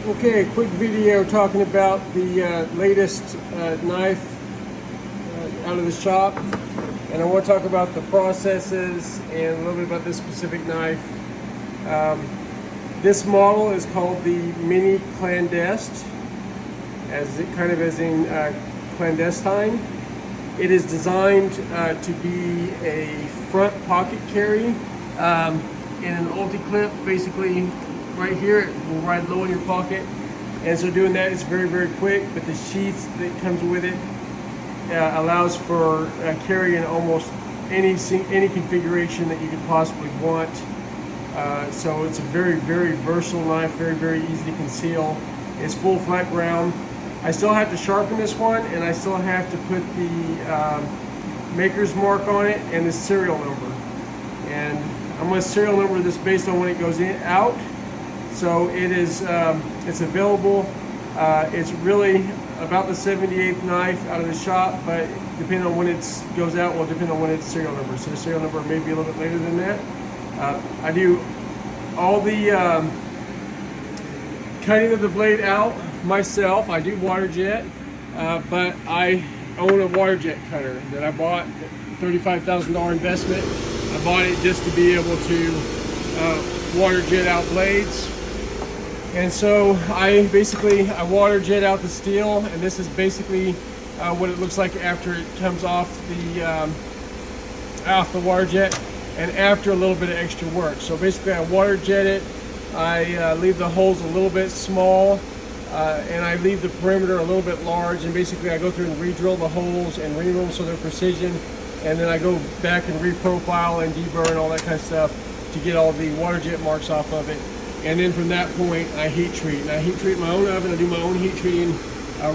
Okay, a quick video talking about the latest knife out of the shop, and I want to talk about the processes and a little bit about this specific knife. This model is called the Mini Clandest, as in clandestine. It is designed to be a front pocket carry in an ulti-clip, basically. Right here, it will ride low in your pocket, and so doing that is very, very quick. But the sheath that comes with it allows for carrying almost any configuration that you could possibly want. So it's a very, very versatile knife, very, very easy to conceal. It's full flat ground. I still have to sharpen this one, and I still have to put the maker's mark on it and the serial number. And I'm going to serial number this based on when it goes out. So it is, it's available. It's really about the 78th knife out of the shop, but depending on when it goes out will depend on when it's serial number. So the serial number may be a little bit later than that. I do all the cutting of the blade out myself. I do water jet, but I own a water jet cutter that I bought, $35,000 investment. I bought it just to be able to water jet out blades. And so I water jet out the steel, and this is basically what it looks like after it comes off the water jet, and after a little bit of extra work. So basically I water jet it, I leave the holes a little bit small, and I leave the perimeter a little bit large, and basically I go through and re-drill the holes and ream them so they're precision, and then I go back and re-profile and deburr and all that kind of stuff to get all the water jet marks off of it. And then from that point, I heat treat. And I heat treat my own oven. I do my own heat treating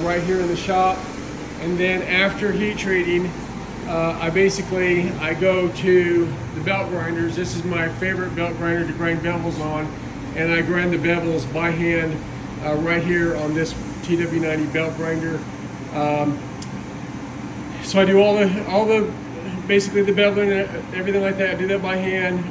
right here in the shop. And then after heat treating, I go to the belt grinders. This is my favorite belt grinder to grind bevels on. And I grind the bevels by hand right here on this TW90 belt grinder. So I do all the basically the beveling and everything like that. I do that by hand.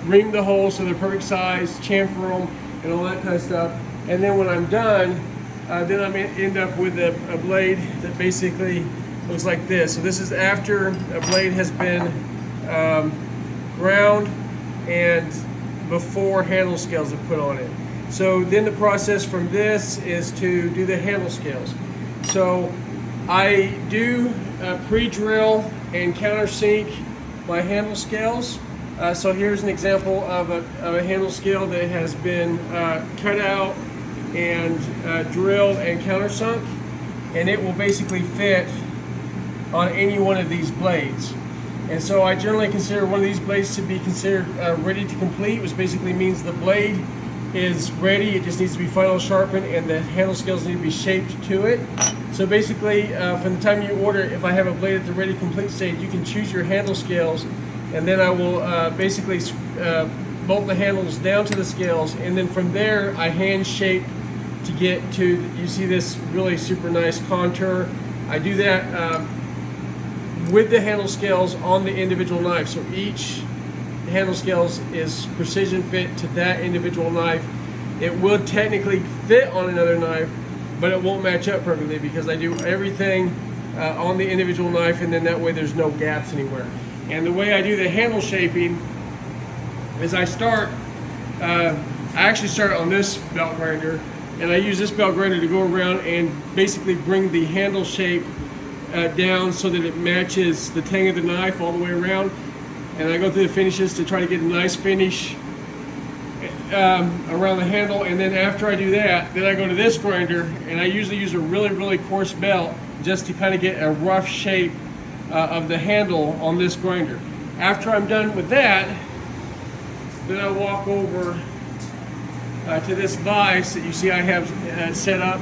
Ream the holes so they're perfect size, chamfer them, and all that kind of stuff. And then when I'm done, then I end up with a blade that basically looks like this. So this is after a blade has been ground and before handle scales are put on it. So then the process from this is to do the handle scales. So I do pre-drill and countersink my handle scales. So here's an example of a handle scale that has been cut out and drilled and countersunk, and it will basically fit on any one of these blades. And so I generally consider one of these blades to be considered ready to complete, which basically means the blade is ready, it just needs to be final sharpened, and the handle scales need to be shaped to it. So basically, from the time you order, if I have a blade at the ready complete stage, you can choose your handle scales, and then I will basically bolt the handles down to the scales, and then from there I hand shape to get to, you see this really super nice contour. I do that with the handle scales on the individual knife, so each handle scales is precision fit to that individual knife. It will technically fit on another knife, but it won't match up perfectly because I do everything on the individual knife, and then that way there's no gaps anywhere. And the way I do the handle shaping is I actually start on this belt grinder, and I use this belt grinder to go around and basically bring the handle shape down so that it matches the tang of the knife all the way around. And I go through the finishes to try to get a nice finish around the handle. And then after I do that, then I go to this grinder, and I usually use a really, really coarse belt just to kind of get a rough shape of the handle on this grinder. After I'm done with that, then I walk over to this vise that you see I have set up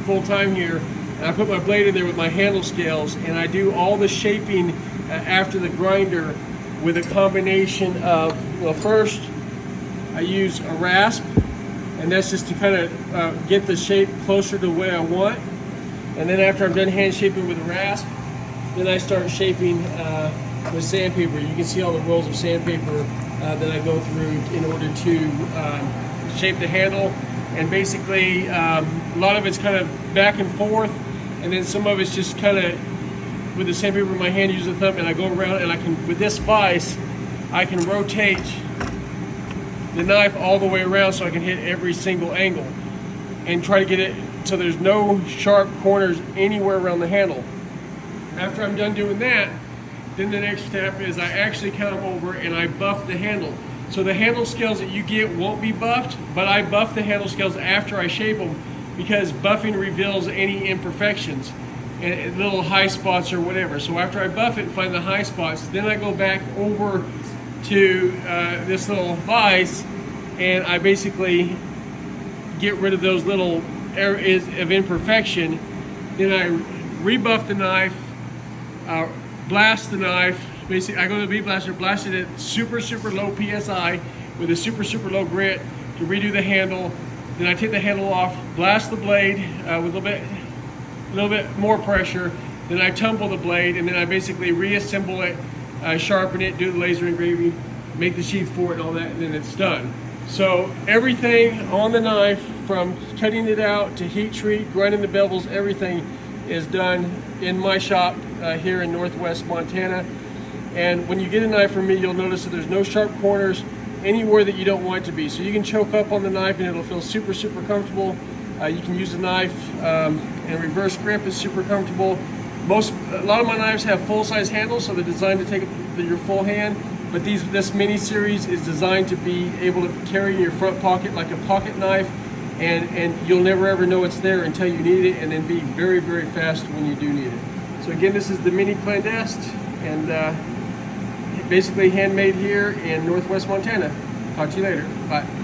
full time here, and I put my blade in there with my handle scales, and I do all the shaping after the grinder with a combination of, well, first I use a rasp, and that's just to kind of get the shape closer to the way I want. And then after I'm done hand shaping with a rasp, then I start shaping with sandpaper. You can see all the rolls of sandpaper that I go through in order to shape the handle, and basically a lot of it's kind of back and forth, and then some of it's just kind of with the sandpaper in my hand, use the thumb, and I go around, and I can, with this vise, I can rotate the knife all the way around so I can hit every single angle and try to get it so there's no sharp corners anywhere around the handle. After I'm done doing that, then the next step is I actually come over and I buff the handle. So the handle scales that you get won't be buffed, but I buff the handle scales after I shape them, because buffing reveals any imperfections and little high spots or whatever. So after I buff it and find the high spots, then I go back over to this little vise, and I basically get rid of those little areas of imperfection. Then I rebuff the knife, blast the knife. Basically, I go to the bead blaster, blast it at super low PSI with a super low grit to redo the handle. Then I take the handle off, blast the blade with a little bit more pressure. Then I tumble the blade, and then I basically reassemble it, sharpen it, do the laser engraving, make the sheath for it and all that, and then it's done. So everything on the knife, from cutting it out to heat treat, grinding the bevels, everything is done in my shop here in Northwest Montana. And when you get a knife from me, you'll notice that there's no sharp corners anywhere that you don't want it to be. So you can choke up on the knife and it'll feel super comfortable. You can use the knife in reverse grip, is super comfortable. A lot of my knives have full-size handles, so they're designed to take your full hand. But this mini series is designed to be able to carry in your front pocket like a pocket knife, and you'll never ever know it's there until you need it, and then be very fast when you do need it. So again, this is the mini clandest, and basically handmade here in Northwest Montana. Talk to you later. Bye.